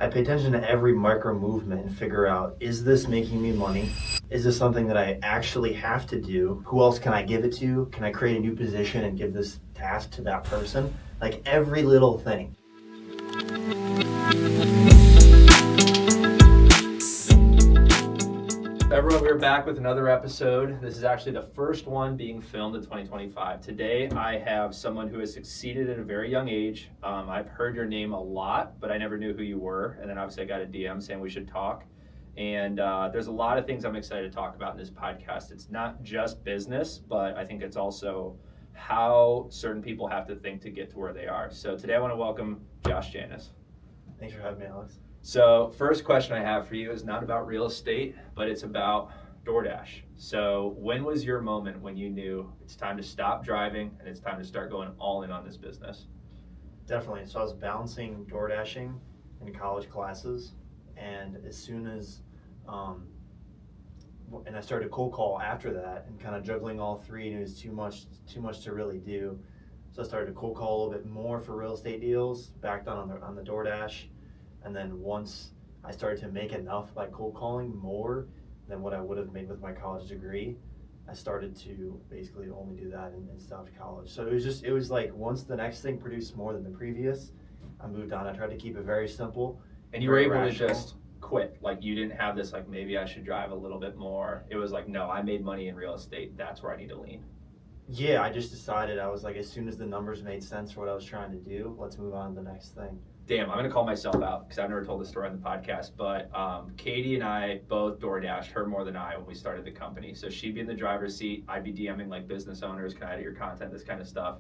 I pay attention to every micro movement and figure out, is this making me money? Is this something that I actually have to do? Who else can I give it to? Can I create a new position and give this task to that person? Like every little thing. Everyone, we're back with another episode. This is actually the first one being filmed in 2025. Today, I have someone who has succeeded at a very young age. I've heard your name a lot, but I never knew who you were. And then obviously I got a DM saying we should talk. And there's a lot of things I'm excited to talk about in this podcast. It's not just business, but I think it's also how certain people have to think to get to where they are. So today I want to welcome Josh Janus. Thanks for having me, Alex. So first question I have for you is not about real estate, but it's about DoorDash. So when was your moment when you knew it's time to stop driving and it's time to start going all in on this business? Definitely. So I was balancing DoorDashing in college classes, and as soon as, and I started cold call after that, and kind of juggling all three, and it was too much to really do. So I started to cold call a little bit more for real estate deals, backed on the DoorDash. And then once I started to make enough by cold calling more than what I would have made with my college degree, I started to basically only do that and stopped college. So it was like once the next thing produced more than the previous, I moved on. I tried to keep it very simple. And you were able to just quit. Like you didn't have this like maybe I should drive a little bit more. It was like, no, I made money in real estate. That's where I need to lean. Yeah, I just decided, I was like, as soon as the numbers made sense for what I was trying to do, let's move on to the next thing. Damn, I'm going to call myself out because I've never told this story on the podcast, but Katie and I both DoorDashed, her more than I, when we started the company. So she'd be in the driver's seat, I'd be DMing like business owners, can I edit your content, this kind of stuff.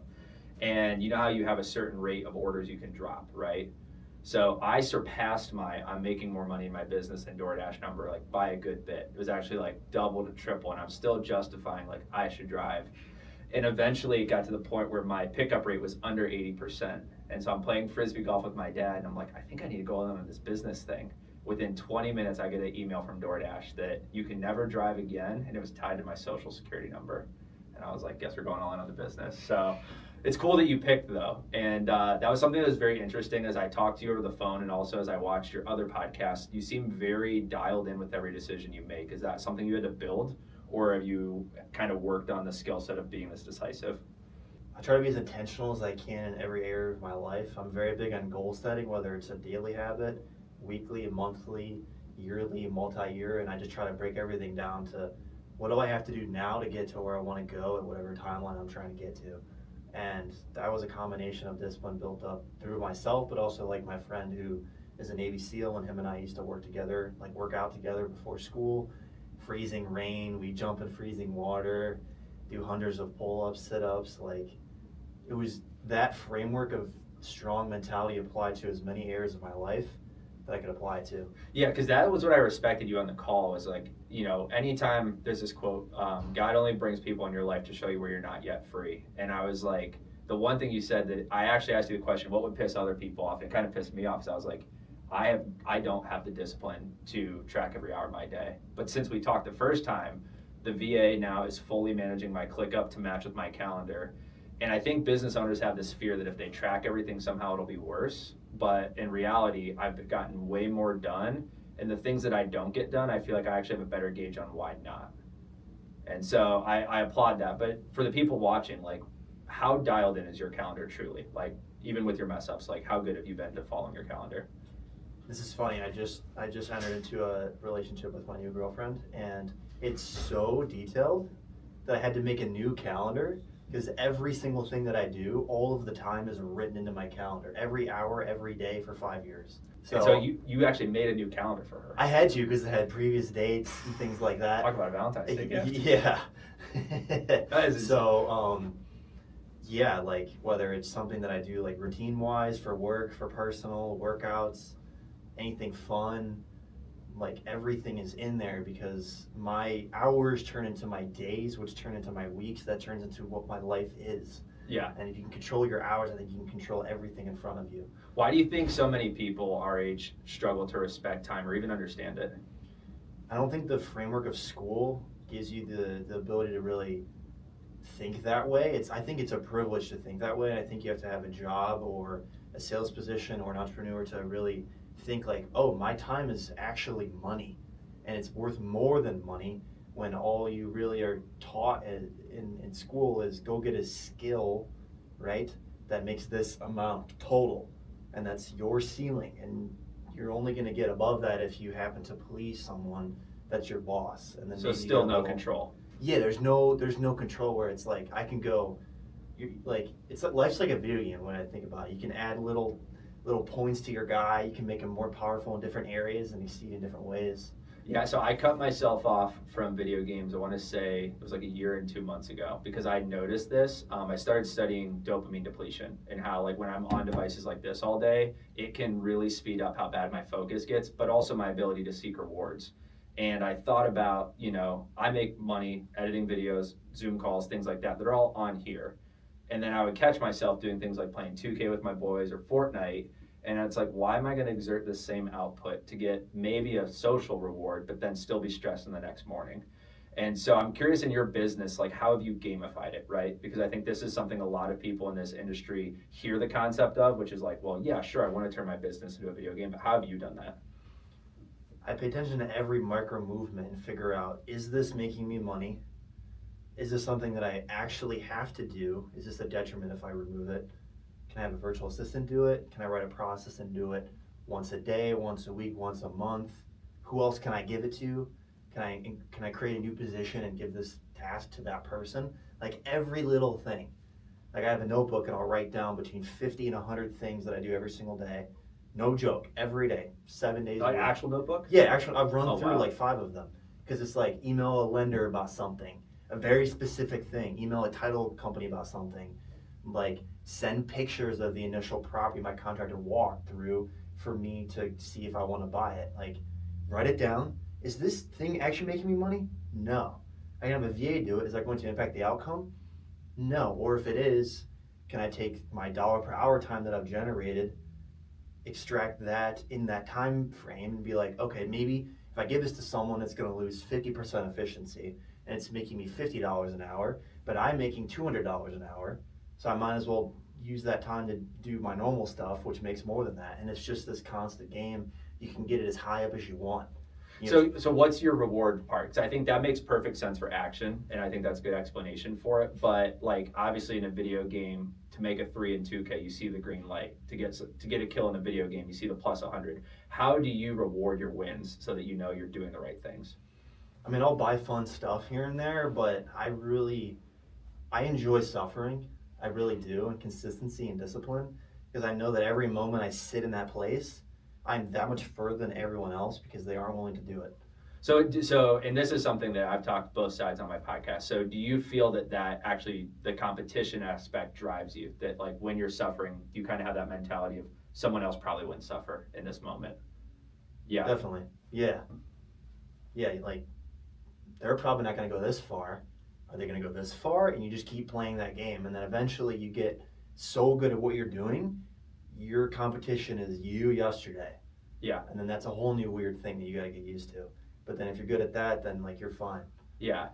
And you know how you have a certain rate of orders you can drop, right? So I surpassed I'm making more money in my business than DoorDash number like by a good bit. It was actually like double to triple, and I'm still justifying like I should drive. And eventually it got to the point where my pickup rate was under 80%. And so I'm playing Frisbee golf with my dad, and I'm like, I think I need to go on this business thing. Within 20 minutes, I get an email from DoorDash that you can never drive again, and it was tied to my social security number. And I was like, guess we're going all in on the business. So it's cool that you picked, though. And that was something that was very interesting as I talked to you over the phone, and also as I watched your other podcasts. You seem very dialed in with every decision you make. Is that something you had to build, or have you kind of worked on the skill set of being this decisive? I try to be as intentional as I can in every area of my life. I'm very big on goal setting, whether it's a daily habit, weekly, monthly, yearly, multi-year, and I just try to break everything down to what do I have to do now to get to where I want to go at whatever timeline I'm trying to get to. And that was a combination of discipline built up through myself, but also like my friend who is a Navy SEAL, and him and I used to work together, like work out together before school, freezing rain, we jump in freezing water, do hundreds of pull-ups, sit-ups, like it was that framework of strong mentality applied to as many areas of my life that I could apply it to. Yeah, because that was what I respected you on the call was like, you know, anytime there's this quote, God only brings people in your life to show you where you're not yet free. And I was like, the one thing you said that I actually asked you the question, what would piss other people off? It kind of pissed me off because I was like, I don't have the discipline to track every hour of my day. But since we talked the first time, the VA now is fully managing my ClickUp to match with my calendar. And I think business owners have this fear that if they track everything, somehow it'll be worse. But in reality, I've gotten way more done. And the things that I don't get done, I feel like I actually have a better gauge on why not. And so I applaud that. But for the people watching, like, how dialed in is your calendar truly? Like, even with your mess ups, like, how good have you been to following your calendar? This is funny. I just entered into a relationship with my new girlfriend, and it's so detailed that I had to make a new calendar because every single thing that I do, all of the time is written into my calendar. Every hour, every day for 5 years. So you actually made a new calendar for her. I had to because it had previous dates and things like that. Talk about a Valentine's Day gift. Yeah. That is yeah, like whether it's something that I do like routine-wise for work, for personal, workouts, anything fun, like everything is in there because my hours turn into my days, which turn into my weeks, that turns into what my life is. Yeah. And if you can control your hours, I think you can control everything in front of you. Why do you think so many people our age struggle to respect time or even understand it? I don't think the framework of school gives you the ability to really think that way. I think it's a privilege to think that way. I think you have to have a job or a sales position or an entrepreneur to really think like, oh, my time is actually money, and it's worth more than money, when all you really are taught in school is go get a skill, right, that makes this amount total, and that's your ceiling, and you're only going to get above that if you happen to please someone that's your boss. And then So maybe you still get a no little- control. Yeah, there's no control, where it's like I can go, it's like life's like a video game when I think about it. You can add little points to your guy. You can make him more powerful in different areas and exceed in different ways. Yeah, so I cut myself off from video games, I want to say it was like a year and 2 months ago, because I noticed this. I started studying dopamine depletion, and how like when I'm on devices like this all day, it can really speed up how bad my focus gets, but also my ability to seek rewards. And I thought about, I make money editing videos, Zoom calls, things like that. They're all on here. And then I would catch myself doing things like playing 2K with my boys or Fortnite. And it's like, why am I going to exert the same output to get maybe a social reward, but then still be stressed in the next morning? And so I'm curious, in your business, like, how have you gamified it, right? Because I think this is something a lot of people in this industry hear the concept of, which is like, well, yeah, sure, I want to turn my business into a video game, but how have you done that? I pay attention to every micro movement and figure out, is this making me money? Is this something that I actually have to do? Is this a detriment if I remove it? Can I have a virtual assistant do it? Can I write a process and do it once a day, once a week, once a month? Who else can I give it to? Can I create a new position and give this task to that person? Like every little thing. Like I have a notebook and I'll write down between 50 and 100 things that I do every single day. No joke, every day, 7 days a Like week. actual notebook? Yeah, actually, I've run through wow. like 5 of them, because it's like email a lender about something, a very specific thing, email a title company about something, like send pictures of the initial property my contractor walked through for me to see if I want to buy it. Like, write it down. Is this thing actually making me money? No. I can have a VA do it. Is that going to impact the outcome? No. Or if it is, can I take my dollar per hour time that I've generated, extract that in that time frame, and be like, okay, maybe if I give this to someone that's going to lose 50% efficiency and it's making me $50 an hour, but I'm making $200 an hour, so I might as well use that time to do my normal stuff, which makes more than that. And it's just this constant game. You can get it as high up as you want. So what's your reward part? 'Cause I think that makes perfect sense for action, and I think that's a good explanation for it. But like obviously in a video game, to make a 3 in 2K, you see the green light. To get a kill in a video game, you see the plus 100. How do you reward your wins so that you know you're doing the right things? I mean, I'll buy fun stuff here and there, but I enjoy suffering. I really do, and consistency and discipline, because I know that every moment I sit in that place, I'm that much further than everyone else because they aren't willing to do it. So, and this is something that I've talked both sides on my podcast. So do you feel that actually the competition aspect drives you? That like when you're suffering, you kind of have that mentality of someone else probably wouldn't suffer in this moment? Yeah. Definitely. Yeah. Yeah, like they're probably not going to go this far. Are they going to go this far? And you just keep playing that game, and then eventually you get so good at what you're doing, your competition is you yesterday. Yeah. And then that's a whole new weird thing that you got to get used to. But then if you're good at that, then like you're fine. Yeah.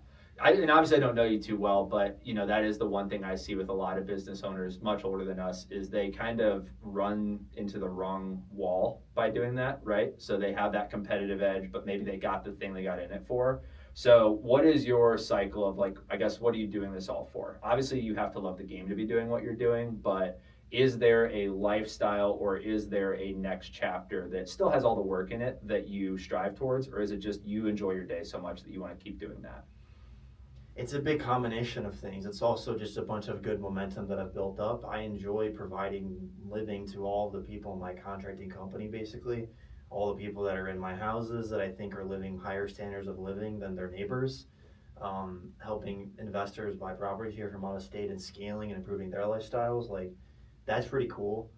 And obviously I don't know you too well, but that is the one thing I see with a lot of business owners much older than us, is they kind of run into the wrong wall by doing that, right? So they have that competitive edge, but maybe they got the thing they got in it for. So what is your cycle of like, I guess, what are you doing this all for? Obviously you have to love the game to be doing what you're doing, but is there a lifestyle or is there a next chapter that still has all the work in it that you strive towards? Or is it just you enjoy your day so much that you want to keep doing that? It's a big combination of things. It's also just a bunch of good momentum that I've built up. I enjoy providing living to all the people in my contracting company, basically. All the people that are in my houses that I think are living higher standards of living than their neighbors. Helping investors buy properties here from out of state and scaling and improving their lifestyles. Like, that's pretty cool.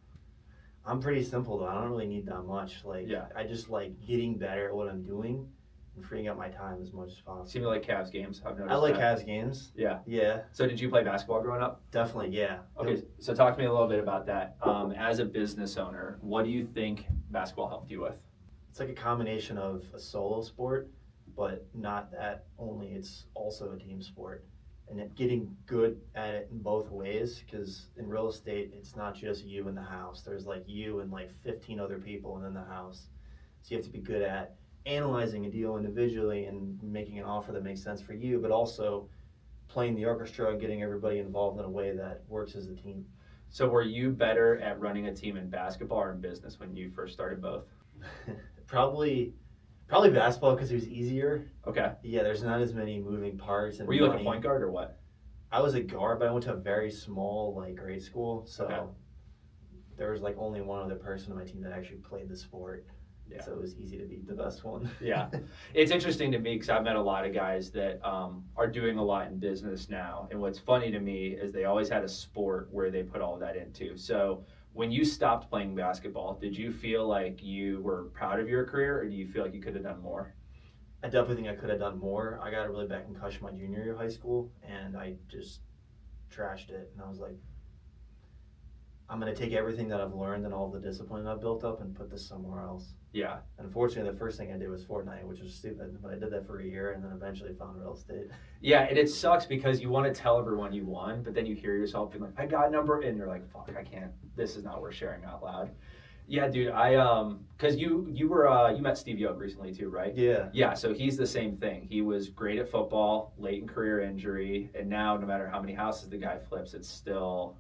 I'm pretty simple though. I don't really need that much. I just like getting better at what I'm doing and freeing up my time as much as possible. Seem to like Cavs games. I've noticed I like that. Cavs games. Yeah. Yeah. So did you play basketball growing up? Definitely, yeah. Okay, so talk to me a little bit about that. As a business owner, what do you think basketball helped you with? It's like a combination of a solo sport, but not that only. It's also a team sport. and getting good at it in both ways, because in real estate it's not just you in the house, there's like you and like 15 other people in the house, so you have to be good at analyzing a deal individually and making an offer that makes sense for you, but also playing the orchestra and getting everybody involved in a way that works as a team. So were you better at running a team in basketball or in business when you first started both? Probably basketball, because it was easier. Okay. Yeah, there's not as many moving parts. And Were you like a money. point guard or what? I was a guard, but I went to a very small like grade school, so Okay. there was like only one other person on my team that actually played the sport. Yeah. So it was easy to be the best one. Yeah. It's interesting to me because I've met a lot of guys that are doing a lot in business now. And what's funny to me is they always had a sport where they put all of that into. So when you stopped playing basketball, did you feel like you were proud of your career, or do you feel like you could have done more? I definitely think I could have done more. I got a really bad concussion my junior year of high school, and I just trashed it. And I was like, I'm going to take everything that I've learned and all the discipline I've built up and put this somewhere else. Yeah. Unfortunately, the first thing I did was Fortnite, which was stupid, but I did that for a year and then eventually found real estate. Yeah, and it sucks because you want to tell everyone you won, but then you hear yourself being like, I got a number, and you're like, fuck, I can't, this is not worth sharing out loud. Yeah, dude, because you met Steve Yoke recently too, right? Yeah. Yeah, so he's the same thing. He was great at football, late in career injury, and now no matter how many houses the guy flips, the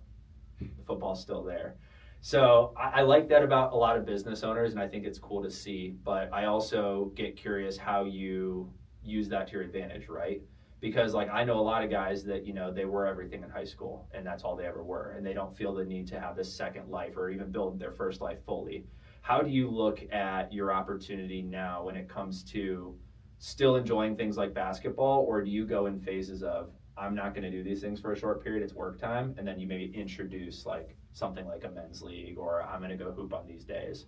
football's still there. So I like that about a lot of business owners, and I think it's cool to see, but I also get curious how you use that to your advantage, right? Because like I know a lot of guys that, they were everything in high school and that's all they ever were, and they don't feel the need to have this second life or even build their first life fully. How do you look at your opportunity now when it comes to still enjoying things like basketball, or do you go in phases of, I'm not going to do these things for a short period, it's work time, and then you maybe introduce like something like a men's league, or I'm going to go hoop on these days?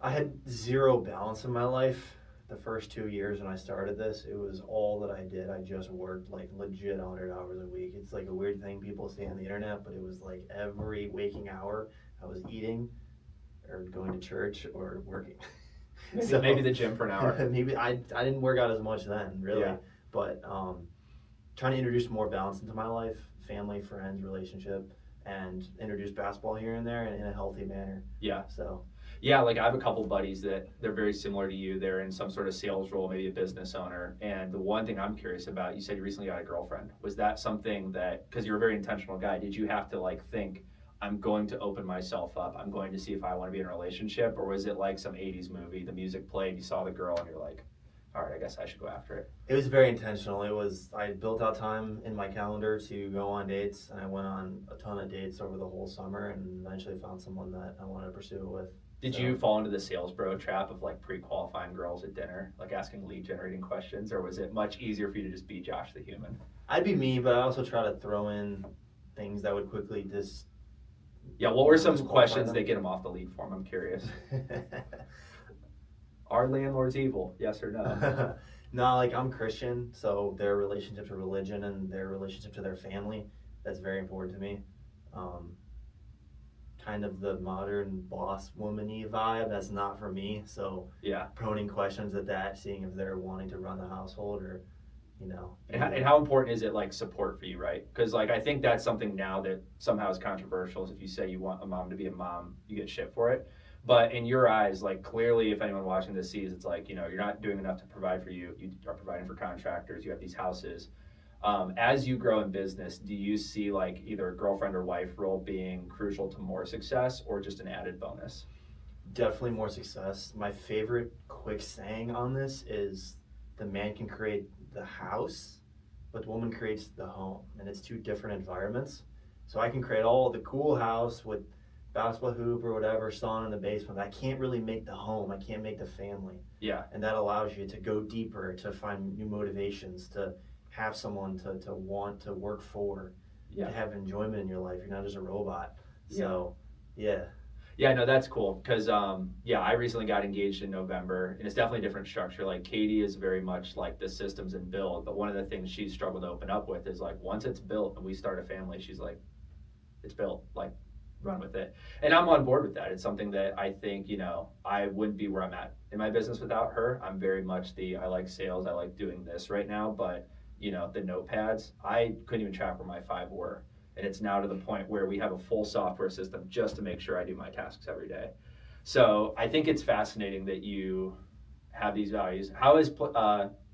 I had zero balance in my life the first 2 years when I started this. It was all that I did. I just worked like legit 100 hours a week. It's like a weird thing people say on the internet, but it was like every waking hour I was eating or going to church or working. Maybe the gym for an hour. Maybe I didn't work out as much then, really. Yeah. But trying to introduce more balance into my life, family, friends, relationship, and introduce basketball here and there in a healthy manner. Yeah. So. Yeah, like I have a couple buddies that they're very similar to you. They're in some sort of sales role, maybe a business owner. And the one thing I'm curious about, you said you recently got a girlfriend. Was that something that, because you're a very intentional guy, did you have to like think, I'm going to open myself up, I'm going to see if I want to be in a relationship? Or was it like some 80s movie, the music played, you saw the girl and you're like, all right, I guess I should go after it? It was very intentional. I built out time in my calendar to go on dates, and I went on a ton of dates over the whole summer and eventually found someone that I wanted to pursue it with. Did you fall into the sales bro trap of like pre-qualifying girls at dinner, like asking lead generating questions, or was it much easier for you to just be Josh the human? I'd be me, but I also try to throw in things that would quickly Yeah, what were some disqualify questions them. that get them off the lead form? I'm curious. Are landlords evil? Yes or no? No, like I'm Christian, so their relationship to religion and their relationship to their family, that's very important to me. Kind of the modern boss woman-y vibe, that's not for me. So Yeah. proning questions at that, seeing if they're wanting to run the household or, And how important is it like support for you, right? Because like I think that's something now that somehow is controversial. Is if you say you want a mom to be a mom, you get shit for it. But in your eyes, like clearly, if anyone watching this sees, it's like, you're not doing enough to provide for you. You are providing for contractors. You have these houses. As you grow in business, do you see like either a girlfriend or wife role being crucial to more success, or just an added bonus? Definitely more success. My favorite quick saying on this is the man can create the house, but the woman creates the home, and it's two different environments. So I can create all the cool house with basketball hoop or whatever, sauna in the basement. I can't really make the home. I can't make the family. Yeah. And that allows you to go deeper, to find new motivations, to have someone to want to work for, Yeah. to have enjoyment in your life. You're not just a robot. So, yeah. Yeah, no, that's cool. Because, I recently got engaged in November, and it's definitely a different structure. Like, Katie is very much like the systems and build, but one of the things she's struggled to open up with is like, once it's built and we start a family, she's like, it's built, like, run with it. And I'm on board with that. It's something that I think, I wouldn't be where I'm at in my business without her. I'm very much I like sales, I like doing this right now, but the notepads, I couldn't even track where my 5 were. And it's now to the point where we have a full software system just to make sure I do my tasks every day. So I think it's fascinating that you have these values. How has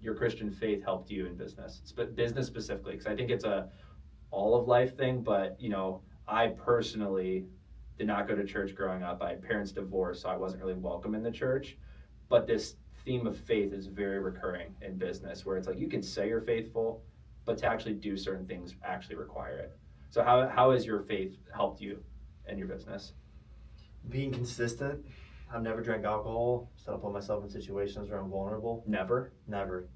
your Christian faith helped you in business, business specifically? Because I think it's a all of life thing, but I personally did not go to church growing up. I had parents divorced, so I wasn't really welcome in the church. But this theme of faith is very recurring in business, where it's like you can say you're faithful, but to actually do certain things actually require it. So how has your faith helped you in your business? Being consistent. I've never drank alcohol, so I don't put myself in situations where I'm vulnerable. Never? Never.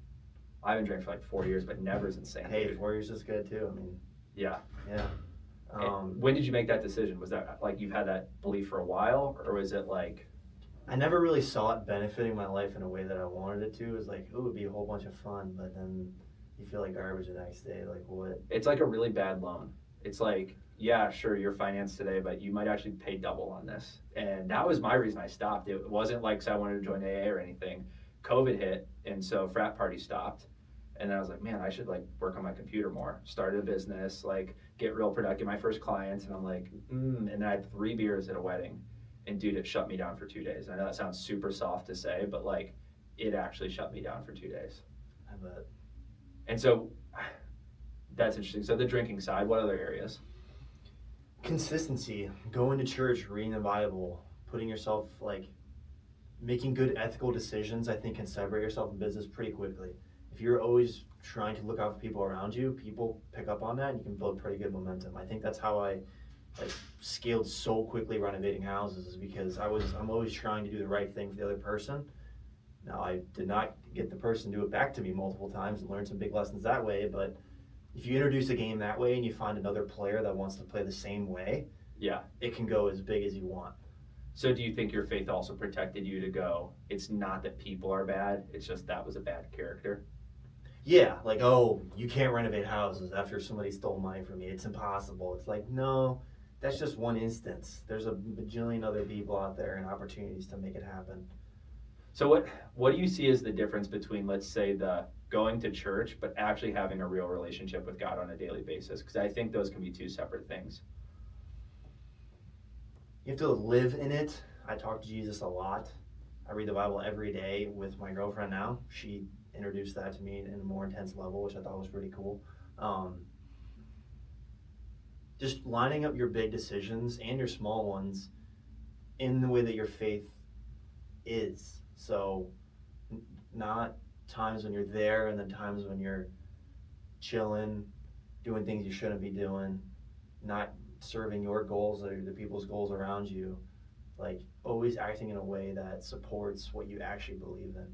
I haven't drank for like 4 years, but never is insane. Hey, dude. 4 years is good too. I mean, Yeah. yeah. When did you make that decision? Was that like you've had that belief for a while, or was it like? I never really saw it benefiting my life in a way that I wanted it to. It was like, it would be a whole bunch of fun, but then you feel like garbage the next day. Like, what? It's like a really bad loan. It's like, yeah, sure, you're financed today, but you might actually pay double on this. And that was my reason I stopped. It wasn't like 'cause I wanted to join AA or anything. COVID hit, and so frat party stopped. And then I was like, man, I should like work on my computer more. Started a business, like get real productive. My first clients, and I'm like, and then I had 3 beers at a wedding, and dude, it shut me down for 2 days. I know that sounds super soft to say, but like, it actually shut me down for 2 days. I bet. And so, that's interesting. So the drinking side, what other areas? Consistency. Going to church, reading the Bible, putting yourself like, making good ethical decisions. I think can separate yourself in business pretty quickly. If you're always trying to look out for people around you, people pick up on that and you can build pretty good momentum. I think that's how I scaled so quickly renovating houses, is because I'm always trying to do the right thing for the other person. Now, I did not get the person to do it back to me multiple times and learn some big lessons that way, but if you introduce a game that way and you find another player that wants to play the same way, yeah, it can go as big as you want. So do you think your faith also protected you to go, it's not that people are bad, it's just that was a bad character? Yeah, like, oh, you can't renovate houses after somebody stole money from you. It's impossible. It's like, no, that's just one instance. There's a bajillion other people out there and opportunities to make it happen. So what do you see as the difference between, let's say, the going to church, but actually having a real relationship with God on a daily basis? Because I think those can be 2 separate things. You have to live in it. I talk to Jesus a lot. I read the Bible every day with my girlfriend now. She introduced that to me in a more intense level, which I thought was pretty cool. Just lining up your big decisions and your small ones in the way that your faith is. So not times when you're there and then times when you're chilling, doing things you shouldn't be doing, not serving your goals or the people's goals around you. Like, always acting in a way that supports what you actually believe in.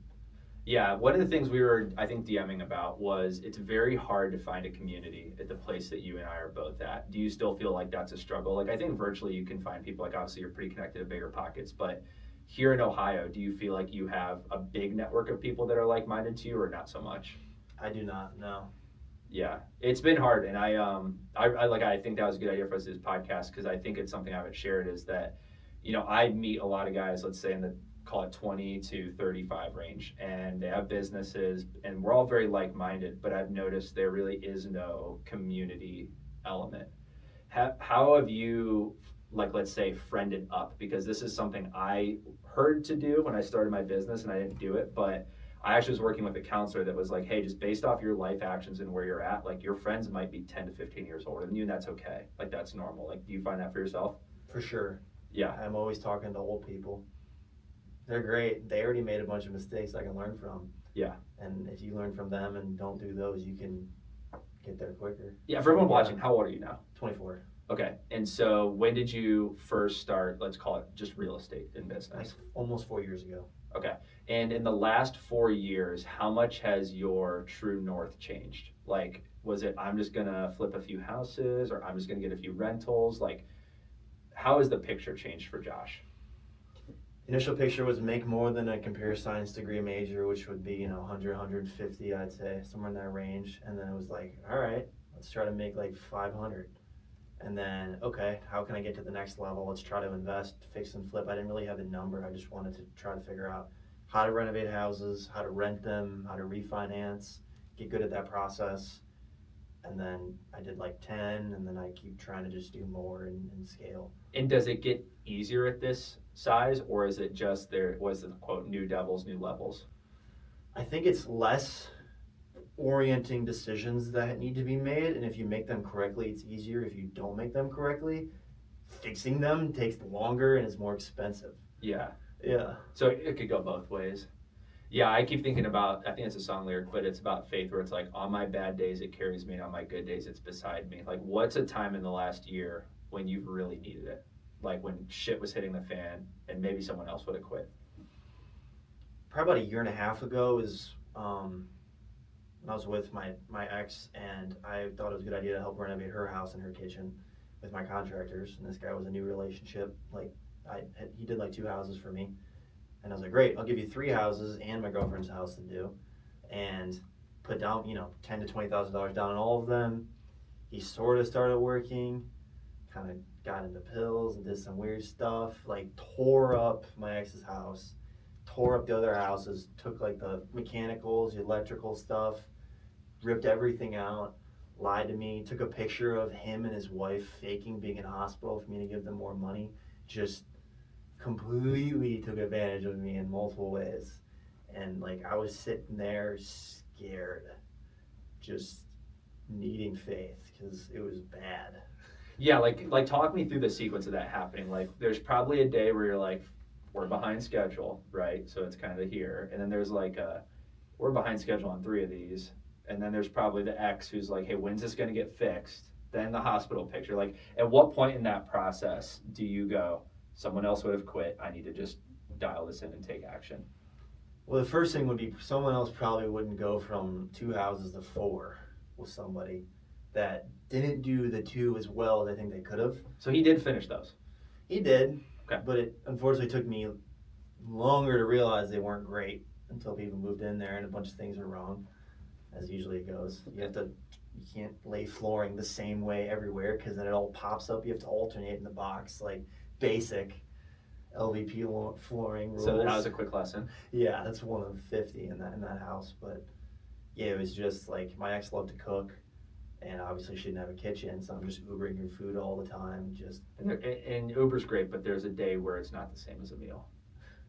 Yeah, one of the things we were, I think, DMing about was it's very hard to find a community at the place that you and I are both at. Do you still feel like that's a struggle? Like, I think virtually you can find people, like obviously you're pretty connected to Bigger Pockets, but here in Ohio, do you feel like you have a big network of people that are like-minded to you, or not so much? I do not, no. Yeah, it's been hard, and I think that was a good idea for us this podcast, because I think it's something I haven't shared, is that, I meet a lot of guys, let's say in the call it 20 to 35 range, and they have businesses, and we're all very like-minded, but I've noticed there really is no community element. How have you, like, let's say, friended up? Because this is something I heard to do when I started my business, and I didn't do it, but I actually was working with a counselor that was like, hey, just based off your life actions and where you're at, like, your friends might be 10 to 15 years older than you, and that's okay. Like, that's normal. Like, do you find that for yourself? For sure. Yeah. I'm always talking to old people. They're great. They already made a bunch of mistakes I can learn from. Yeah. And if you learn from them and don't do those, you can get there quicker. Yeah, for everyone watching, how old are you now? 24. Okay. And so when did you first start, let's call it just real estate in business? Like almost 4 years ago. Okay. And in the last 4 years, how much has your true north changed? Like, was it, I'm just going to flip a few houses, or I'm just going to get a few rentals? Like, how has the picture changed for Josh? Initial picture was make more than a computer science degree major, which would be, 100, 150, I'd say, somewhere in that range. And then it was like, all right, let's try to make like 500. And then, okay, how can I get to the next level? Let's try to invest, fix and flip. I didn't really have a number. I just wanted to try to figure out how to renovate houses, how to rent them, how to refinance, get good at that process. And then I did like 10, and then I keep trying to just do more and scale. And does it get easier at this size, or is it just was the quote, new devils, new levels? I think it's less orienting decisions that need to be made, and if you make them correctly, it's easier. If you don't make them correctly, fixing them takes longer and is more expensive. Yeah. Yeah. So it could go both ways. Yeah, I keep thinking about, I think it's a song lyric, but it's about faith where it's like, on my bad days, it carries me, and on my good days, it's beside me. Like, what's a time in the last year when you've really needed it? Like when shit was hitting the fan and maybe someone else would have quit? Probably about a year and a half ago is when I was with my ex, and I thought it was a good idea to help renovate her house and her kitchen with my contractors. And this guy was a new relationship. Like, he did like 2 houses for me. And I was like, great, I'll give you 3 houses and my girlfriend's house to do. And put down, $10,000 to $20,000 down on all of them. He sort of started working, kind of got into pills and did some weird stuff, like tore up my ex's house, tore up the other houses, took like the mechanicals, the electrical stuff, ripped everything out, lied to me, took a picture of him and his wife faking being in a hospital for me to give them more money, just completely took advantage of me in multiple ways. And like, I was sitting there scared, just needing faith because it was bad. Yeah, like talk me through the sequence of that happening. Like, there's probably a day where you're like, we're behind schedule, right? So it's kind of here. And then there's like we're behind schedule on 3 of these. And then there's probably the ex who's like, hey, when's this going to get fixed? Then the hospital picture. Like, at what point in that process do you go, someone else would have quit, I need to just dial this in and take action? Well, the first thing would be someone else probably wouldn't go from 2 houses to 4 with somebody that didn't do the 2 as well as I think they could have. So he did finish those? He did, okay. But it unfortunately took me longer to realize they weren't great until people moved in there and a bunch of things were wrong, as usually it goes. You can't lay flooring the same way everywhere because then it all pops up. You have to alternate in the box, like basic LVP flooring rules. So that was a quick lesson. Yeah, that's one of 50 in that house. But yeah, it was just like, my ex loved to cook, and obviously she didn't have a kitchen, so I'm just Ubering her food all the time. And Uber's great, but there's a day where it's not the same as a meal.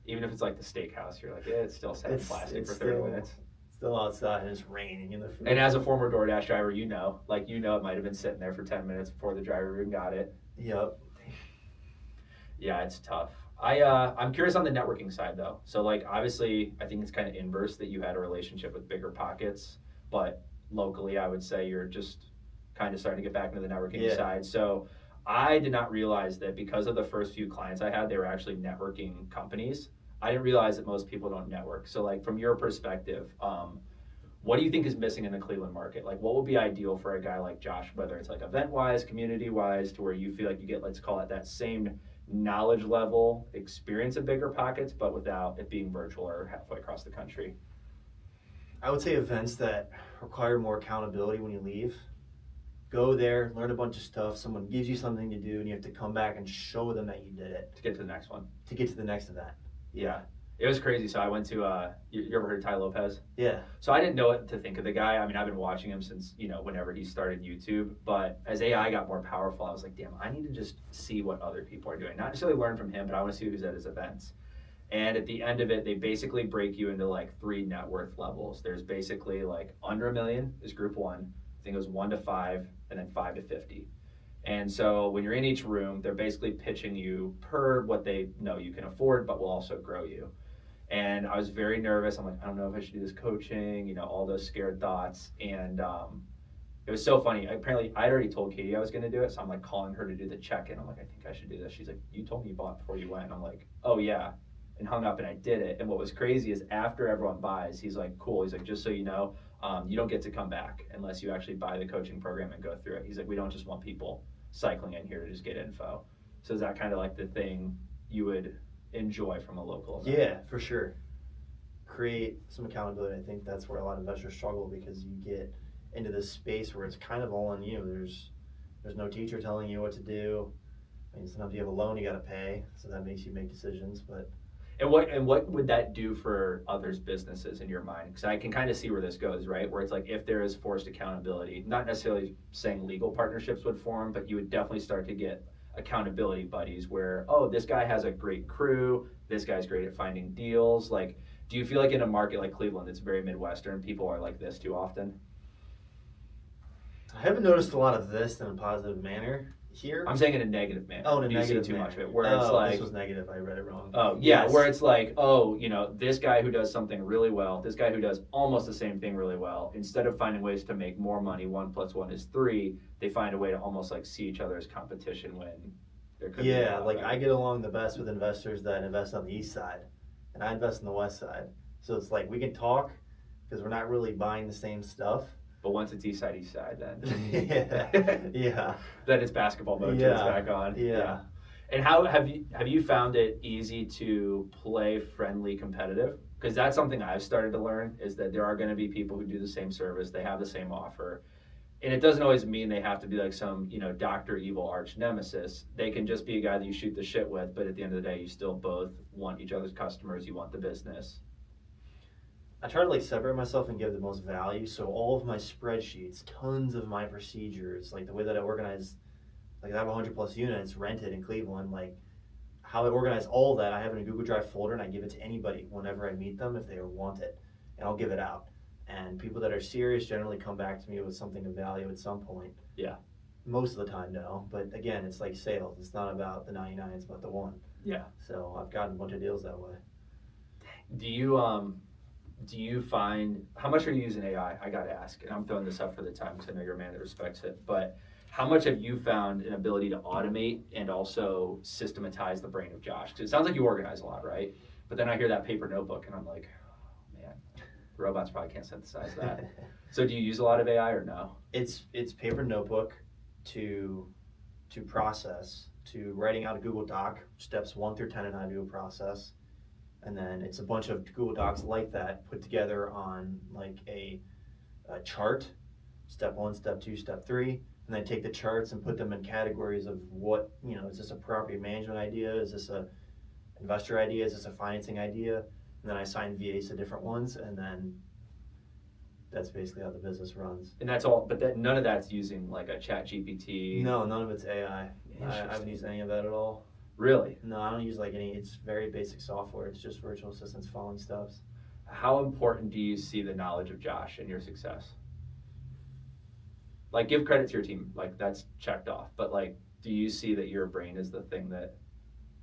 Even if it's like the steakhouse, you're like, yeah, it's still sat in plastic for 30 minutes. Still outside and it's raining in the food. And as a former DoorDash driver, it might have been sitting there for 10 minutes before the driver even got it. Yep. Yeah, it's tough. I'm curious on the networking side though. So like, obviously, I think it's kind of inverse that you had a relationship with Bigger Pockets, but locally, I would say you're just kind of starting to get back into the networking side. So I did not realize that because of the first few clients I had, they were actually networking companies. I didn't realize that most people don't network. So like, from your perspective, what do you think is missing in the Cleveland market? Like, what would be ideal for a guy like Josh, whether it's like event-wise, community-wise, to where you feel like you get, let's call it, that same knowledge level experience of Bigger Pockets, but without it being virtual or halfway across the country? I would say events that require more accountability when you leave. Go there, learn a bunch of stuff, someone gives you something to do, and you have to come back and show them that you did it. To get to the next one. To get to the next event. Yeah. It was crazy. So I went to, you ever heard of Ty Lopez? Yeah. So I didn't know what to think of the guy. I mean, I've been watching him since, whenever he started YouTube. But as AI got more powerful, I was like, damn, I need to just see what other people are doing. Not necessarily learn from him, but I want to see who's at his events. And at the end of it, they basically break you into like 3 net worth levels. There's basically like under $1 million is group 1. I think it was 1 to 5, and then 5 to 50. And so when you're in each room, they're basically pitching you per what they know you can afford, but will also grow you. And I was very nervous. I'm like, I don't know if I should do this coaching, all those scared thoughts. And it was so funny. Apparently, I'd already told Katie I was going to do it. So I'm like calling her to do the check-in. I'm like, I think I should do this. She's like, you told me you bought before you went. And I'm like, oh yeah. And hung up, and I did it. And what was crazy is after everyone buys, he's like, cool. He's like, just so you know, you don't get to come back unless you actually buy the coaching program and go through it. He's like, we don't just want people cycling in here to just get info. So is that kind of like the thing you would enjoy from a local event? Yeah, for sure. Create some accountability. I think that's where a lot of investors struggle, because you get into this space where it's kind of all on you. There's no teacher telling you what to do. I mean, sometimes you have a loan you got to pay, so that makes you make decisions. But And what would that do for others' businesses in your mind? Because I can kind of see where this goes, right? Where it's like if there is forced accountability, not necessarily saying legal partnerships would form, but you would definitely start to get accountability buddies where, oh, this guy has a great crew, this guy's great at finding deals. Like, do you feel like in a market like Cleveland, it's very Midwestern, people are like this too often? I haven't noticed a lot of this in a positive manner here. I'm saying in a negative manner. Oh, in a Do you negative see too manner. much of it? Where it's like, this was negative. I read it wrong. oh, yeah, Yes. where it's like, oh, this guy who does something really well, this guy who does almost the same thing really well, instead of finding ways to make more money, 1 + 1 is 3, they find a way to almost like see each other as competition when there could be a Yeah, lot like of- I get along the best with investors that invest on the east side, and I invest on the west side. So it's like we can talk because we're not really buying the same stuff. But once it's east side, then Yeah. then it's basketball mode Yeah. turns back on. Yeah. And how have you found it easy to play friendly competitive? Because that's something I've started to learn is that there are going to be people who do the same service, they have the same offer, and it doesn't always mean they have to be like some Dr. Evil arch nemesis. They can just be a guy that you shoot the shit with, but at the end of the day, you still both want each other's customers, you want the business. I try to like separate myself and give the most value. So all of my spreadsheets, tons of my procedures, like the way that I organize, like I have 100+ units rented in Cleveland, like how I organize all that, I have in a Google Drive folder and I give it to anybody whenever I meet them if they want it, and I'll give it out. And people that are serious generally come back to me with something of value at some point. Yeah. Most of the time, no. But again, it's like sales. It's not about the 99, it's about the 1. Yeah. So I've gotten a bunch of deals that way. Do you find, how much are you using AI? I got to ask, and I'm throwing this up for the time because I know you're a man that respects it, but how much have you found an ability to automate and also systematize the brain of Josh? Because it sounds like you organize a lot, right? But then I hear that paper notebook and I'm like, oh, man, robots probably can't synthesize that. So do you use a lot of AI or no? It's paper notebook to process, to writing out a Google Doc, steps 1 through 10 in how to do a process. And then it's a bunch of Google Docs like that put together on like a chart, step 1, step 2, step 3, and then take the charts and put them in categories of what, is this a property management idea? Is this a investor idea? Is this a financing idea? And then I assign VAs to different ones, and then that's basically how the business runs. And that's all, but none of that's using like a chat GPT? No, none of it's AI. I haven't used any of that at all. Really? No, I don't use like any, it's very basic software. It's just virtual assistants following steps. How important do you see the knowledge of Josh in your success? Like, give credit to your team. Like, that's checked off. But, like, do you see that your brain is the thing that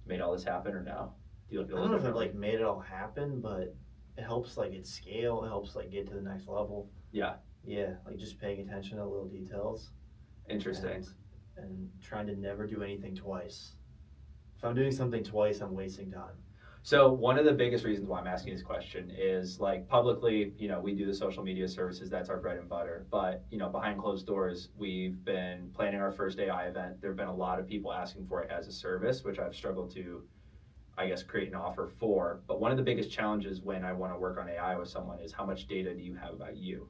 made all this happen or no? Do you look at it I a don't know little if it differently? like made it all happen, but it helps like it scale. It helps like get to the next level. Yeah. Yeah, like just paying attention to little details. Interesting. And trying to never do anything twice. If I'm doing something twice, I'm wasting time. So one of the biggest reasons why I'm asking this question is like publicly, we do the social media services, that's our bread and butter. But, behind closed doors, we've been planning our first AI event. There have been a lot of people asking for it as a service, which I've struggled to, I guess, create an offer for. But one of the biggest challenges when I want to work on AI with someone is how much data do you have about you?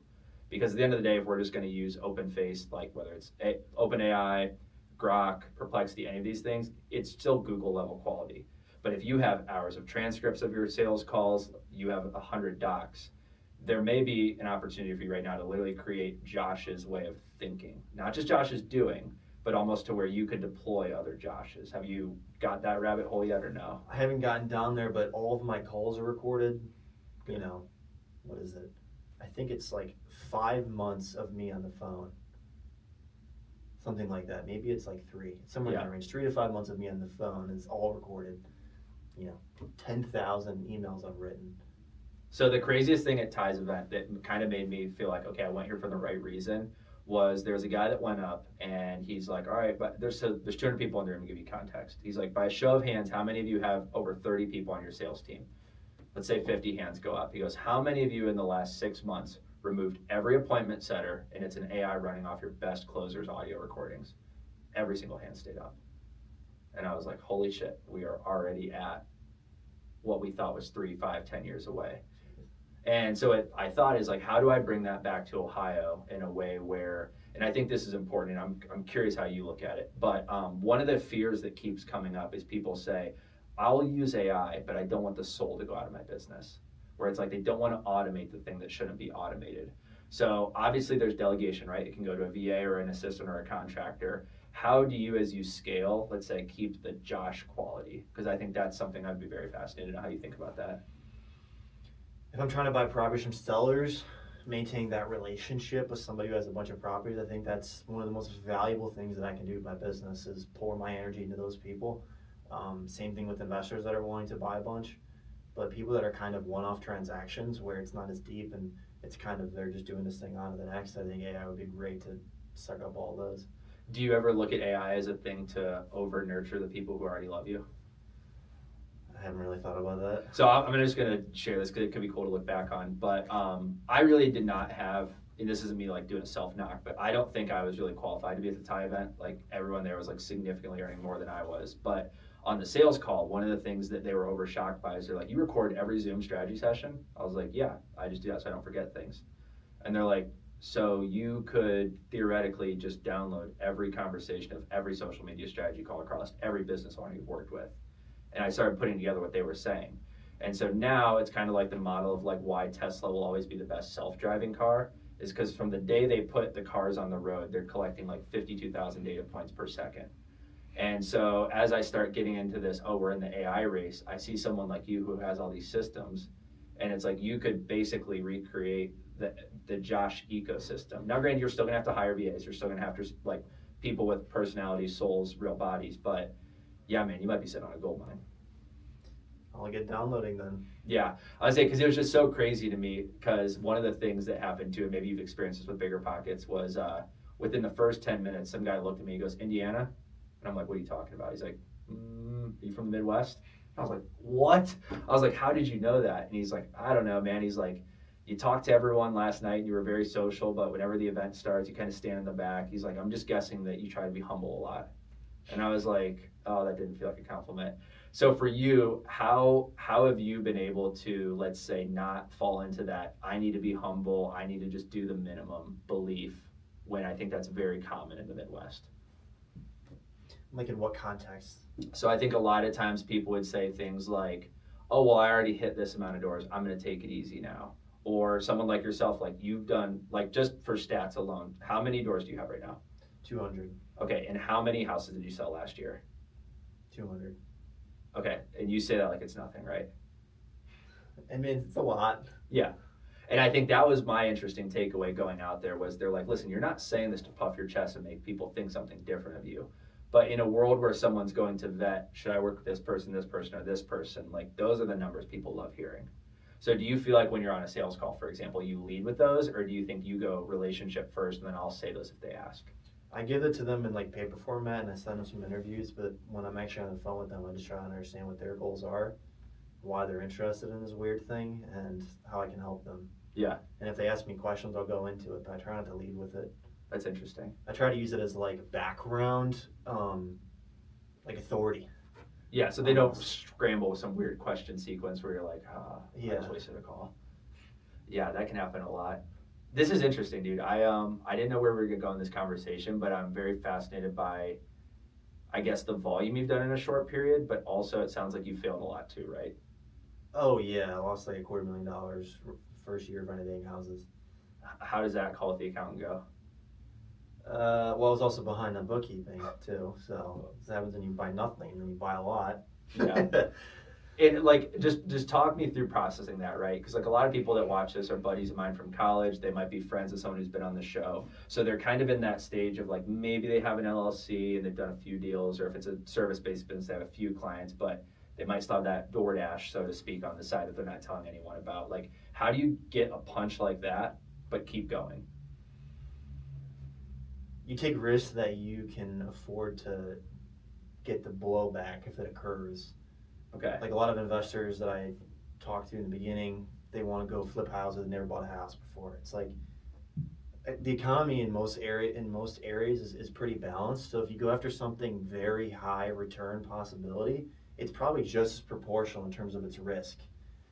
Because at the end of the day, if we're just going to use open-faced, like whether it's OpenAI, Grok, Perplexity, any of these things, it's still Google level quality. But if you have hours of transcripts of your sales calls, you have 100 docs, there may be an opportunity for you right now to literally create Josh's way of thinking. Not just Josh's doing, but almost to where you could deploy other Joshes. Have you got that rabbit hole yet or no? I haven't gotten down there, but all of my calls are recorded. What is it? I think it's like 5 months of me on the phone. Something like that. Maybe it's like 3. It's somewhere in that range. 3 to 5 months of me on the phone is all recorded. 10,000 emails I've written. So the craziest thing at Ty's event that kind of made me feel like, okay, I went here for the right reason, was there was a guy that went up and he's like, all right, but there's 200 people in the room to give you context. He's like, by a show of hands, how many of you have over 30 people on your sales team? Let's say 50 hands go up. He goes, how many of you in the last 6 months removed every appointment setter and it's an AI running off your best closers audio recordings? Every single hand stayed up. And I was like, holy shit, we are already at what we thought was 3, 5, 10 years away. And so I thought is like, how do I bring that back to Ohio in a way where, and I think this is important, and I'm curious how you look at it, but one of the fears that keeps coming up is people say, I'll use AI, but I don't want the soul to go out of my business. Where it's like they don't want to automate the thing that shouldn't be automated. So obviously there's delegation, right? It can go to a VA or an assistant or a contractor. How do you, as you scale, let's say, keep the Josh quality? Because I think that's something I'd be very fascinated in how you think about that. If I'm trying to buy properties from sellers, maintaining that relationship with somebody who has a bunch of properties, I think that's one of the most valuable things that I can do with my business is pour my energy into those people. Same thing with investors that are willing to buy a bunch, but people that are kind of one-off transactions where it's not as deep and it's kind of they're just doing this thing on to the next. I think AI would be great to suck up all those. Do you ever look at AI as a thing to over nurture the people who already love you? I hadn't really thought about that. So I'm just going to share this because it could be cool to look back on. But I really did not have, and this isn't me like doing a self knock, but I don't think I was really qualified to be at the tie event. Like everyone there was like significantly earning more than I was. But on the sales call, one of the things that they were over shocked by is they're like, you record every Zoom strategy session? I was like, yeah, I just do that so I don't forget things. And they're like, so you could theoretically just download every conversation of every social media strategy call across every business owner you've worked with. And I started putting together what they were saying. And so now it's kind of like the model of like why Tesla will always be the best self-driving car is because from the day they put the cars on the road, they're collecting like 52,000 data points per second. And so as I start getting into this, oh, we're in the AI race, I see someone like you who has all these systems, and it's like you could basically recreate the Josh ecosystem. Now, granted, you're still gonna have to hire VAs, you're still gonna have to like people with personalities, souls, real bodies, but yeah, man, you might be sitting on a gold mine. I'll get downloading then. Yeah, I was saying because it was just so crazy to me because one of the things that happened too, and maybe you've experienced this with Bigger Pockets, was within the first 10 minutes, some guy looked at me, he goes, Indiana? And I'm like, what are you talking about? He's like, are you from the Midwest? I was like, what? I was like, how did you know that? And he's like, I don't know, man. He's like, you talked to everyone last night and you were very social, but whenever the event starts, you kind of stand in the back. He's like, I'm just guessing that you try to be humble a lot. And I was like, oh, that didn't feel like a compliment. So for you, how have you been able to, let's say, not fall into that, I need to be humble, I need to just do the minimum belief, when I think that's very common in the Midwest? Like in what context? So I think a lot of times people would say things like, oh, well, I already hit this amount of doors, I'm going to take it easy now. Or someone like yourself, like you've done, like just for stats alone, how many doors do you have right now? 200. Okay, and how many houses did you sell last year? 200. Okay, and you say that like it's nothing, right? I mean, it's a lot. Yeah. And I think that was my interesting takeaway going out there was they're like, listen, you're not saying this to puff your chest and make people think something different of you. But in a world where someone's going to vet, should I work with this person, or this person, like those are the numbers people love hearing. So do you feel like when you're on a sales call, for example, you lead with those, or do you think you go relationship first and then I'll say those if they ask? I give it to them in like paper format and I send them some interviews, but when I'm actually on the phone with them, I just try to understand what their goals are, why they're interested in this weird thing, and how I can help them. Yeah. And if they ask me questions, I'll go into it, but I try not to lead with it. That's interesting. I try to use it as like background, like authority. Yeah, so they don't scramble with some weird question sequence where you're like, I just wasted a call. Yeah, that can happen a lot. This is interesting, dude. I didn't know where we were gonna go in this conversation, but I'm very fascinated by, I guess, the volume you've done in a short period, but also it sounds like you failed a lot too, right? Oh yeah, I lost like $250,000 first year renovating houses. How does that call with the accountant go? Well, I was also behind on bookkeeping too, so this happens when you buy nothing and then you buy a lot. Yeah. And like, just talk me through processing that, right? Because like a lot of people that watch this are buddies of mine from college. They might be friends of someone who's been on the show. So they're kind of in that stage of like, maybe they have an LLC and they've done a few deals, or if it's a service-based business, they have a few clients, but they might still have that DoorDash, so to speak, on the side that they're not telling anyone about. Like, how do you get a punch like that, but keep going? You take risks that you can afford to get the blowback if it occurs. Okay. Like a lot of investors that I talked to in the beginning, they want to go flip houses and never bought a house before. It's like the economy in most areas is pretty balanced. So if you go after something very high return possibility, it's probably just as proportional in terms of its risk.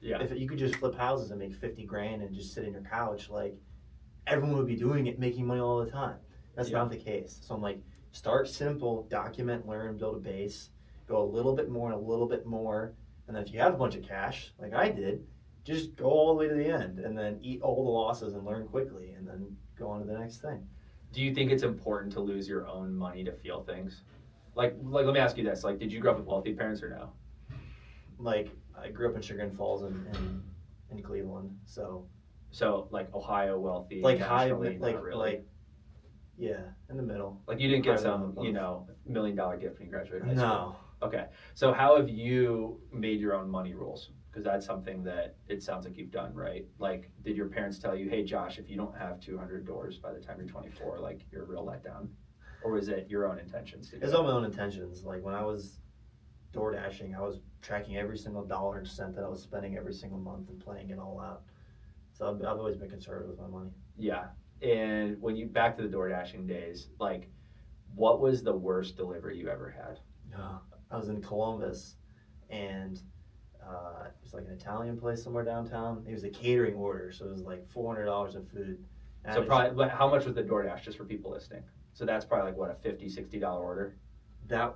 Yeah. If you could just flip houses and make 50 grand and just sit in your couch, like everyone would be doing it, making money all the time. That's not the case. So I'm like, start simple, document, learn, build a base, go a little bit more and a little bit more. And then if you have a bunch of cash, like I did, just go all the way to the end and then eat all the losses and learn quickly and then go on to the next thing. Do you think it's important to lose your own money to feel things? Like let me ask you this. Like, did you grow up with wealthy parents or no? Like I grew up in Sugar Falls in Cleveland, so like Ohio wealthy, like high, nationally, not really. like yeah, in the middle. Like you didn't get Higher some, than $1 million gift when you graduated high school. No. Okay. So how have you made your own money rules? Because that's something that it sounds like you've done, right? Like, did your parents tell you, hey, Josh, if you don't have 200 doors by the time you're 24, like, you're a real letdown? Or was it your own intentions? It's all my own intentions. Like, when I was door dashing, I was tracking every single dollar and cent that I was spending every single month and playing it all out. So I've always been conservative with my money. Yeah. And when you, back to the door dashing days, like, what was the worst delivery you ever had? I was in Columbus, and it was like an Italian place somewhere downtown. It was a catering order, so it was like $400 of food. And So probably, but how much was the DoorDash, just for people listening? So that's probably like, what, a $50, $60 order? That,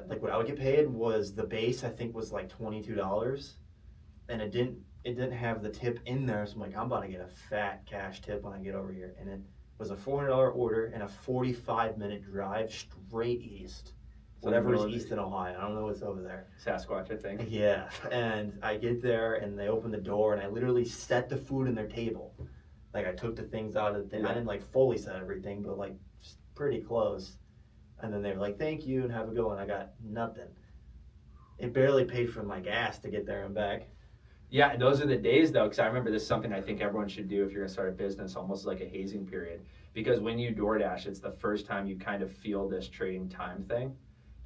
like what I would get paid was the base, I think was like $22, and it didn't have the tip in there, so I'm like, I'm about to get a fat cash tip when I get over here. And it was a $400 order and a 45-minute drive straight east. Whatever is east in Ohio. I don't know what's over there. Sasquatch, I think. Yeah, and I get there and they open the door and I literally set the food in their table. Like I took the things out of the thing. I didn't like fully set everything, but like pretty close. And then they were like, thank you and have a go. And I got nothing. It barely paid for my gas to get there and back. Yeah, and those are the days though, because I remember this is something I think everyone should do if you're gonna start a business, almost like a hazing period. Because when you DoorDash, it's the first time you kind of feel this trading time thing.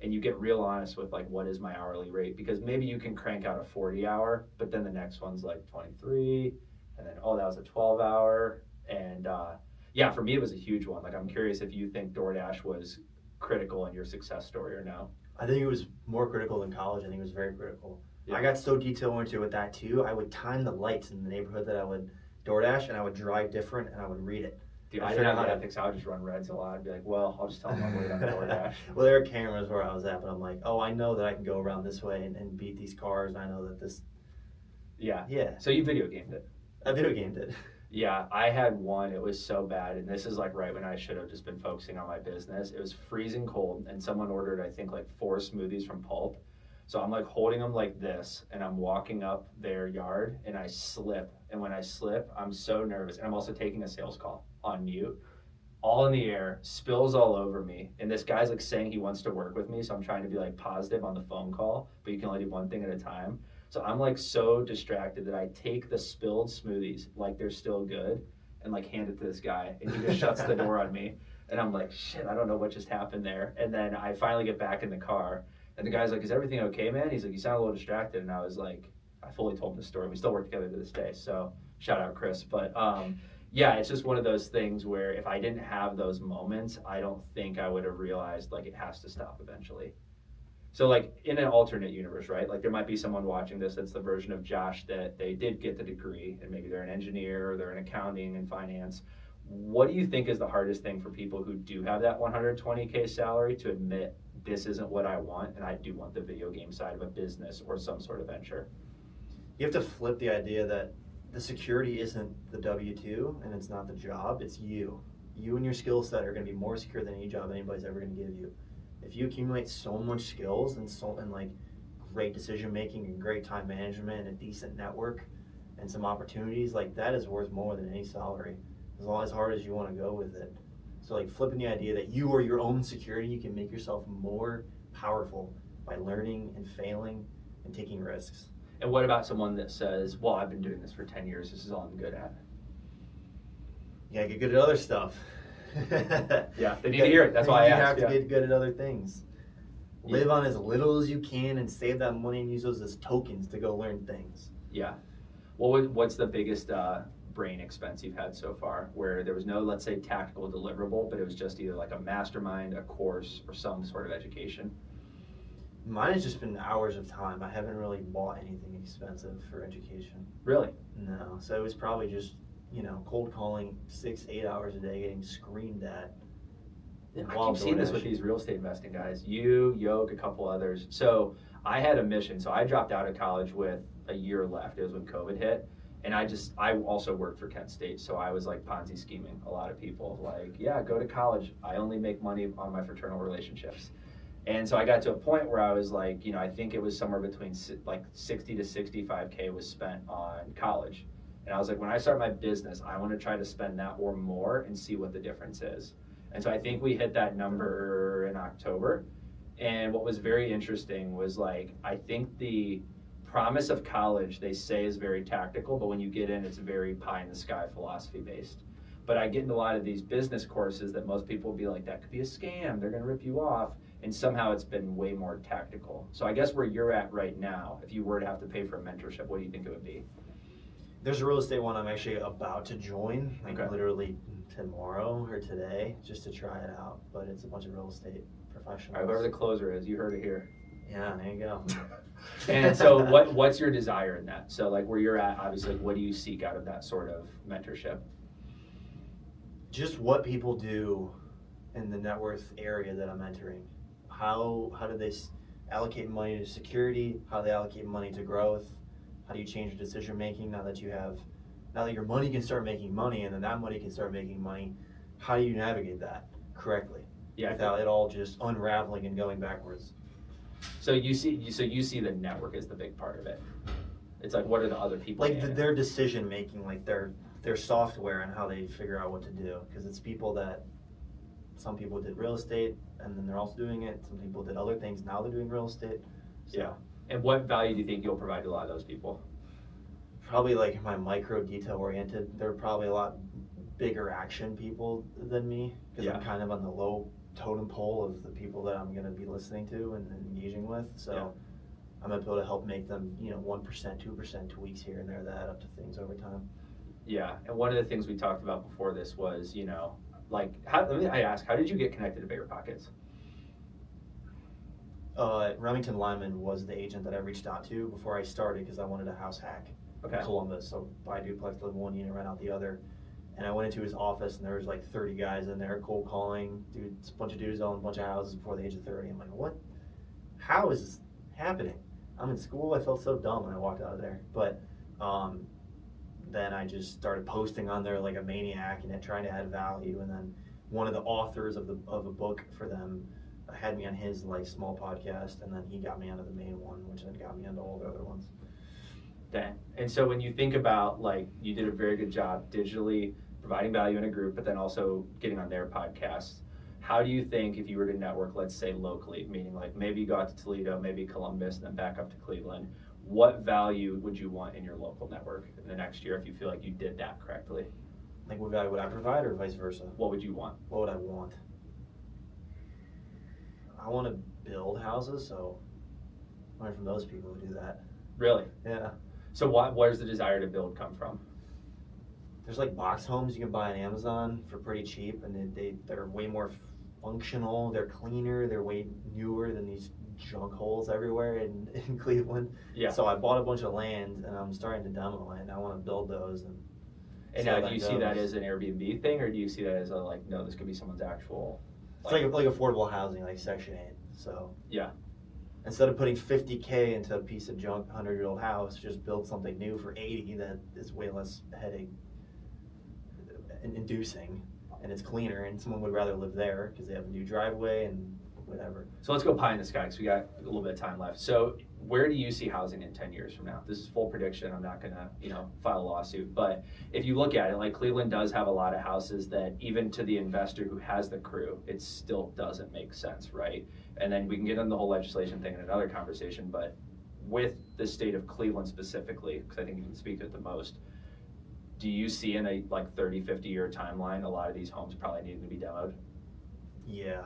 And you get real honest with like, what is my hourly rate? Because maybe you can crank out a 40 hour, but then the next one's like 23, and then, oh, that was a 12 hour. And yeah, for me, it was a huge one. Like, I'm curious if you think DoorDash was critical in your success story or no. I think it was more critical than college. I think it was very critical. Yeah. I got so detail-oriented with that too. I would time the lights in the neighborhood that I would DoorDash, and I would drive different, and I would read it. Dude, I didn't have that ethics. I would just run reds a lot. I'd be like, well, I'll just tell them I'm waiting on DoorDash. Well, there are cameras where I was at, but I'm like, oh, I know that I can go around this way and beat these cars. And I know that this. Yeah. Yeah. So you video gamed it. I video gamed it. Yeah, I had one. It was so bad, and this is like right when I should have just been focusing on my business. It was freezing cold, and someone ordered, I think, like 4 smoothies from Pulp. So I'm like holding them like this, and I'm walking up their yard, and I slip. And when I slip, I'm so nervous, and I'm also taking a sales call on mute, all in the air, spills all over me. And this guy's like saying he wants to work with me, so I'm trying to be like positive on the phone call, but you can only do one thing at a time. So I'm like so distracted that I take the spilled smoothies like they're still good and like hand it to this guy, and he just shuts the door on me. And I'm like, shit, I don't know what just happened there. And then I finally get back in the car, and the guy's like, is everything okay, man? He's like, you sound a little distracted. And I was like, I fully told him the story. We still work together to this day, so shout out Chris. But yeah, it's just one of those things where if I didn't have those moments, I don't think I would have realized like it has to stop eventually. So like in an alternate universe, right? Like there might be someone watching this that's the version of Josh that they did get the degree and maybe they're an engineer or they're in accounting and finance. What do you think is the hardest thing for people who do have that 120K salary to admit this isn't what I want and I do want the video game side of a business or some sort of venture? You have to flip the idea that the security isn't the W-2 and it's not the job, it's you. You and your skill set are going to be more secure than any job anybody's ever going to give you. If you accumulate so much skills and like great decision making and great time management and a decent network and some opportunities, like that is worth more than any salary, as long as hard as you want to go with it. So like flipping the idea that you are your own security, you can make yourself more powerful by learning and failing and taking risks. And what about someone that says, well, I've been doing this for 10 years, this is all I'm good at? You gotta get good at other stuff. Yeah, they need to hear it. That's why I asked. You have to get good at other things. Live on as little as you can and save that money and use those as tokens to go learn things. Yeah. Well, what's the biggest brain expense you've had so far where there was no, let's say, tactical deliverable, but it was just either like a mastermind, a course, or some sort of education? Mine has just been hours of time. I haven't really bought anything expensive for education. Really? No. So it was probably just, cold calling 6-8 hours a day, getting screamed at I keep seeing this with these real estate investing guys. You, Yoke, a couple others. So I had a mission. So I dropped out of college with a year left. It was when COVID hit. And I also worked for Kent State. So I was like Ponzi scheming a lot of people. Like, yeah, go to college. I only make money on my fraternal relationships. And so I got to a point where I was like, I think it was somewhere between like 60 to 65K was spent on college. And I was like, when I start my business, I want to try to spend that or more and see what the difference is. And so I think we hit that number in October. And what was very interesting was like, I think the promise of college, they say, is very tactical, but when you get in, it's very pie in the sky philosophy based. But I get into a lot of these business courses that most people will be like, that could be a scam, they're gonna rip you off. And somehow it's been way more tactical. So I guess where you're at right now, if you were to have to pay for a mentorship, what do you think it would be? There's a real estate one I'm actually about to join, like Okay. literally tomorrow or today, just to try it out. But it's a bunch of real estate professionals. All right, whoever the closer is, you heard it here. Yeah, there you go. And so what's your desire in that? So like where you're at, obviously, like, what do you seek out of that sort of mentorship? Just what people do in the net worth area that I'm entering. How do they allocate money to security? How do they allocate money to growth? How do you change your decision making now that your money can start making money and then that money can start making money? How do you navigate that correctly? Yeah, without it all just unraveling and going backwards. So you see the network as the big part of it. It's like, what are the other people? Like their decision making, like their software and how they figure out what to do. Because it's people that, some people did real estate and then they're also doing it. Some people did other things, now they're doing real estate. So yeah. And what value do you think you'll provide to a lot of those people? Probably like my micro detail oriented. They're probably a lot bigger action people than me. Because I'm kind of on the low totem pole of the people that I'm going to be listening to and engaging with. So I'm going to be able to help make them, 1%, 2% tweaks here and there that add up to things over time. Yeah, and one of the things we talked about before this was, like, I ask, how did you get connected to Bigger Pockets? Remington Lyman was the agent that I reached out to before I started because I wanted a house hack in Columbus. So buy a duplex, live in one unit, rent out the other. And I went into his office and there was like 30 guys in there cold calling, a bunch of dudes own a bunch of houses before the age of 30. I'm like, what? How is this happening? I'm in school. I felt so dumb when I walked out of there. But then I just started posting on there like a maniac and trying to add value. And then one of the authors of a book for them had me on his like small podcast, and then he got me onto the main one, which then got me onto all the other ones. Dang. And so when you think about, like, you did a very good job digitally providing value in a group, but then also getting on their podcasts. How do you think if you were to network, let's say locally, meaning like maybe you go out to Toledo, maybe Columbus, then back up to Cleveland, what value would you want in your local network in the next year if you feel like you did that correctly? Like what value would I provide or vice versa? What would you want? What would I want? I want to build houses, so learn from those people who do that. Really? Yeah. So where's the desire to build come from? There's like box homes you can buy on Amazon for pretty cheap, and they're way more functional, they're cleaner, they're way newer than these junk holes everywhere in Cleveland. Yeah. So I bought a bunch of land and I'm starting to demo it, and I want to build those. And now, do you see that as an Airbnb thing, or do you see that as a, like, no, this could be someone's actual... It's like affordable housing, like Section 8. So yeah, instead of putting $50K into a piece of junk 100-year-old house, just build something new for $80 that is way less headache inducing, and it's cleaner, and someone would rather live there because they have a new driveway and whatever. So let's go pie in the sky because we got a little bit of time left. So where do you see housing in 10 years from now? This is full prediction. I'm not gonna, file a lawsuit. But if you look at it, like Cleveland does have a lot of houses that even to the investor who has the crew, it still doesn't make sense, right? And then we can get into the whole legislation thing in another conversation. But with the state of Cleveland specifically, because I think you can speak to it the most, do you see in a 30, 50 year timeline, a lot of these homes probably need to be demoed? Yeah.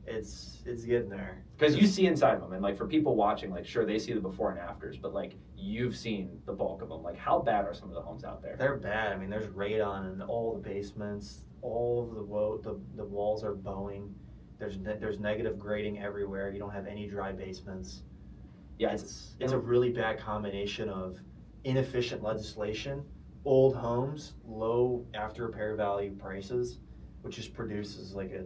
It's getting there. Because you see inside of them, and like for people watching, like sure they see the before and afters, but like you've seen the bulk of them. Like how bad are some of the homes out there? They're bad. I mean, there's radon in all the basements. All of the walls are bowing. There's negative grading everywhere. You don't have any dry basements. Yeah, it's a really bad combination of inefficient legislation, old homes, low after repair value prices, which just produces like a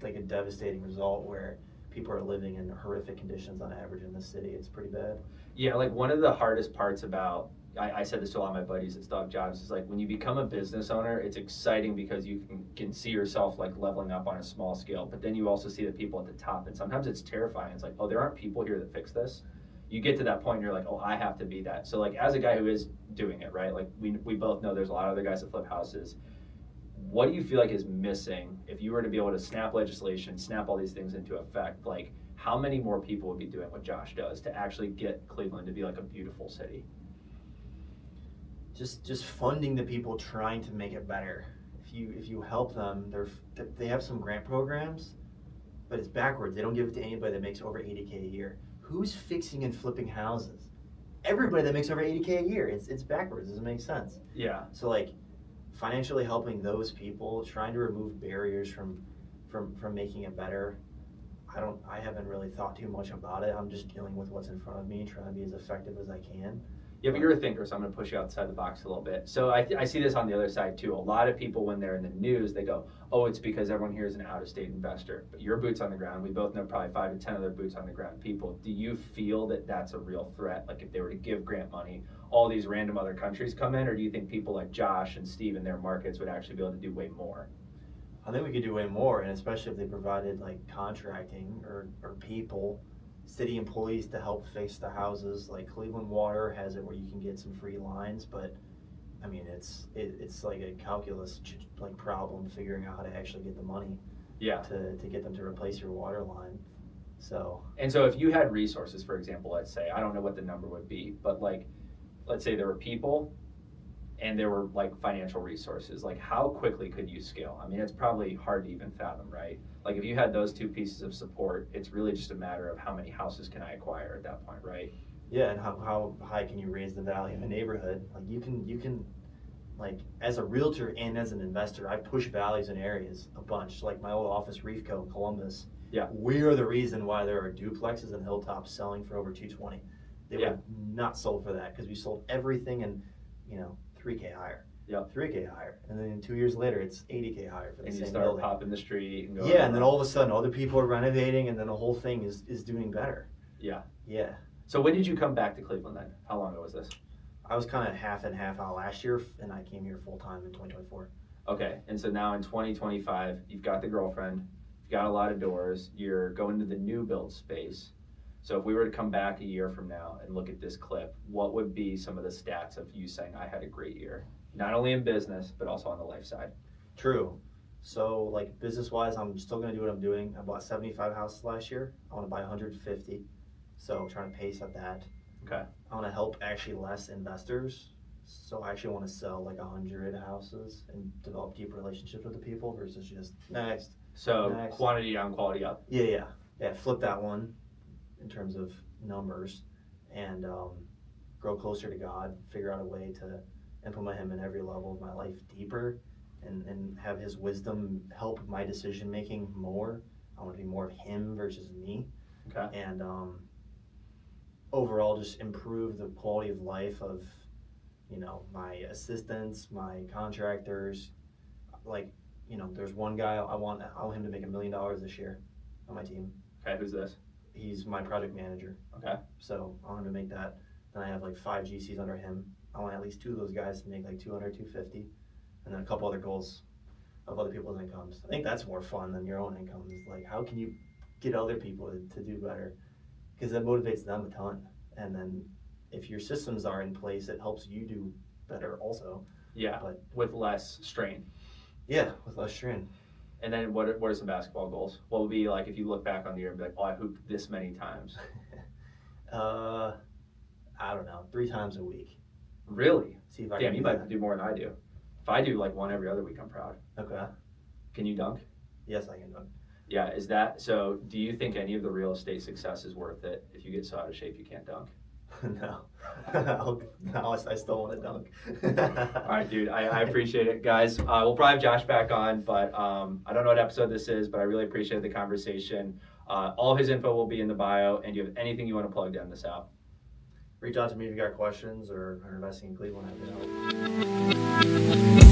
like a devastating result where people are living in horrific conditions on average in the city. It's pretty bad. Yeah, like one of the hardest parts about, I said this to a lot of my buddies at dog jobs, is like when you become a business owner, it's exciting because you can see yourself like leveling up on a small scale, but then you also see the people at the top, and sometimes it's terrifying. It's like, oh, there aren't people here that fix this. You get to that point and you're like, oh, I have to be that. So like as a guy who is doing it, right, like we both know there's a lot of other guys that flip houses. What do you feel like is missing if you were to be able to snap legislation, snap all these things into effect? Like how many more people would be doing what Josh does to actually get Cleveland to be like a beautiful city? Just funding the people trying to make it better. If you help them, they have some grant programs, but it's backwards. They don't give it to anybody that makes over 80K a year. Who's fixing and flipping houses? Everybody that makes over 80K a year. It's backwards. It doesn't make sense. Yeah. So like financially helping those people, trying to remove barriers from making it better. I haven't really thought too much about it. I'm just dealing with what's in front of me, trying to be as effective as I can. Yeah, but you're a thinker, so I'm going to push you outside the box a little bit. So I see this on the other side too. A lot of people, when they're in the news, they go, oh, it's because everyone here is an out-of-state investor. But your boots on the ground, we both know probably 5 to 10 other boots on the ground people. Do you feel that that's a real threat? Like if they were to give grant money, all these random other countries come in, or do you think people like Josh and Steve in their markets would actually be able to do way more? I think we could do way more, and especially if they provided like contracting or people, city employees to help fix the houses. Like Cleveland Water has it where you can get some free lines, but I mean it's like a calculus like problem figuring out how to actually get the money. Yeah. To get them to replace your water line. So. And so if you had resources, for example, let's say, I don't know what the number would be, but like, let's say there were people and there were like financial resources, like how quickly could you scale? I mean, it's probably hard to even fathom, right? Like if you had those two pieces of support, it's really just a matter of how many houses can I acquire at that point, right? Yeah, and how high can you raise the value of a neighborhood? Like you can like as a realtor and as an investor, I push values in areas a bunch. Like my old office, Reefco in Columbus. Yeah. We are the reason why there are duplexes and hilltops selling for over 220. They would have not sold for that because we sold everything and 3K higher. Yeah. 3K higher. And then 2 years later, it's 80K higher for the and same you start building. popping the street and go. Yeah, and then all of a sudden, other people are renovating, and then the whole thing is doing better. Yeah. Yeah. So when did you come back to Cleveland then? How long ago was this? I was kind of half and half out last year, and I came here full time in 2024. Okay, and so now in 2025, you've got the girlfriend, you've got a lot of doors, you're going to the new build space. So if we were to come back a year from now and look at this clip, what would be some of the stats of you saying, I had a great year? Not only in business, but also on the life side. True. So like business-wise, I'm still going to do what I'm doing. I bought 75 houses last year. I want to buy 150. So I'm trying to pace at that. Okay. I want to help actually less investors. So I actually want to sell like 100 houses and develop deep relationships with the people versus just next. So quantity down, quality up. Yeah. Flip that one in terms of numbers and grow closer to God. Figure out a way to implement Him in every level of my life deeper, and have His wisdom help my decision making more. I want to be more of Him versus me. Okay. And overall, just improve the quality of life of my assistants, my contractors. Like there's one guy I want him to make $1 million this year on my team. Okay, who's this? He's my project manager. Okay. So I want him to make that. Then I have like 5 GCs under him. I want at least 2 of those guys to make like 200, 250, and then a couple other goals of other people's incomes. I think that's more fun than your own income. Is like how can you get other people to do better? Because that motivates them a ton. And then if your systems are in place, it helps you do better also. Yeah, but with less strain. Yeah, with less strain. And then what are some basketball goals? What would be like if you look back on the year and be like, oh, I hooped this many times? I don't know, 3 times a week. Really? See if I Damn, can you might do more than I do. If I do like one every other week, I'm proud. Okay. Can you dunk? Yes, I can dunk. Yeah, is that so? Do you think any of the real estate success is worth it if you get so out of shape you can't dunk? No. No, I still want to dunk. All right, dude, I appreciate it. Guys, we'll probably have Josh back on, but I don't know what episode this is, but I really appreciate the conversation. All his info will be in the bio, and do you have anything you want to plug down this out? Reach out to me if you got questions or are investing in Cleveland. I can help.